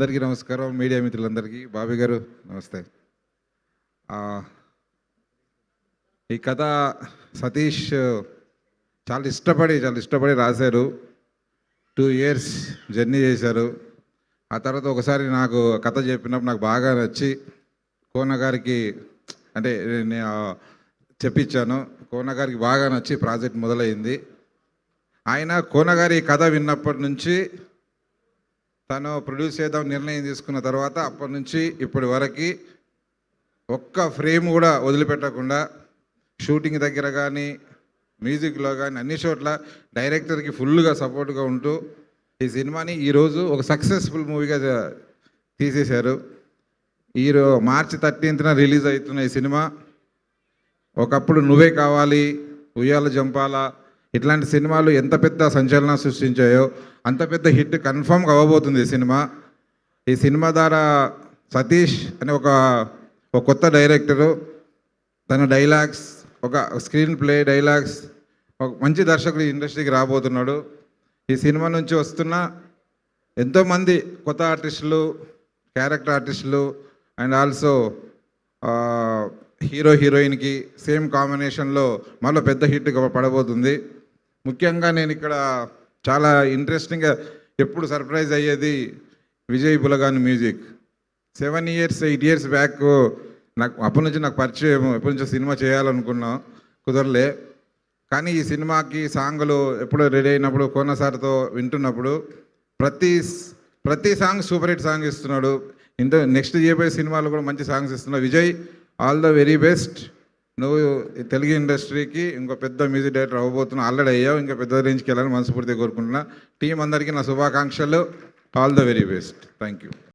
అందరికీ నమస్కారం. మీడియా మిత్రులందరికీ బాబీ గారు నమస్తే. ఈ కథ సతీష్ చాలా ఇష్టపడి రాశారు. 2 years జర్నీ చేశారు. ఆ తర్వాత ఒకసారి నాకు కథ చెప్పినప్పుడు నాకు బాగా నచ్చి కోన గారికి అంటే నేను చెప్పించాను. కోన గారికి బాగా నచ్చి ప్రాజెక్ట్ మొదలైంది. ఆయన కోన గారి కథ విన్నప్పటి నుంచి తను ప్రొడ్యూస్ చేద్దాం నిర్ణయం తీసుకున్న తర్వాత అప్పటి నుంచి ఇప్పటి వరకు ఒక్క ఫ్రేమ్ కూడా వదిలిపెట్టకుండా షూటింగ్ దగ్గర కానీ మ్యూజిక్లో కానీ అన్ని చోట్ల డైరెక్టర్కి ఫుల్గా సపోర్ట్గా ఉంటూ ఈ సినిమాని ఈరోజు ఒక సక్సెస్ఫుల్ మూవీగా తీసేశారు. March 13th రిలీజ్ అవుతున్న ఈ సినిమా ఒకప్పుడు నువ్వే కావాలి, ఉయ్యాల జంపాల ఇట్లాంటి సినిమాలు ఎంత పెద్ద సంచలనం సృష్టించాయో అంత పెద్ద హిట్ కన్ఫర్మ్గా అవ్వబోతుంది ఈ సినిమా ద్వారా సతీష్ అనే ఒక కొత్త డైరెక్టరు తన డైలాగ్స్, ఒక స్క్రీన్ ప్లే డైలాగ్స్, ఒక మంచి దర్శకుడు ఇండస్ట్రీకి రాబోతున్నాడు. ఈ సినిమా నుంచి వస్తున్న ఎంతోమంది కొత్త ఆర్టిస్టులు, క్యారెక్టర్ ఆర్టిస్టులు అండ్ ఆల్సో హీరో హీరోయిన్కి సేమ్ కాంబినేషన్లో మళ్ళీ పెద్ద హిట్ పడబోతుంది. ముఖ్యంగా నేను ఇక్కడ చాలా ఇంట్రెస్టింగ్గా ఎప్పుడు సర్ప్రైజ్ అయ్యేది Vijay Bulganin music. 7 years 8 years back నాకు అప్పటి నుంచి నాకు పరిచయం, ఎప్పటి నుంచో సినిమా చేయాలనుకున్నాం, కుదరలే. కానీ ఈ సినిమాకి సాంగులు ఎప్పుడో రెడీ అయినప్పుడు కోన సార్తో వింటున్నప్పుడు ప్రతి సాంగ్ సూపర్ హిట్ సాంగ్ ఇస్తున్నాడు. నెక్స్ట్ చేయబోయే సినిమాలు కూడా మంచి సాంగ్స్ ఇస్తున్నాడు. Vijay, all the very best. నువ్వు తెలుగు ఇండస్ట్రీకి ఇంకో పెద్ద మ్యూజిక్ డైరెక్టర్ అవ్వబోతున్నావు, ఆల్రెడీ అయ్యావు, ఇంకా పెద్ద రేంజ్కి వెళ్ళాలని మనస్ఫూర్తిగా కోరుకుంటున్నా. టీం అందరికీ నా శుభాకాంక్షలు. All the very best. Thank you.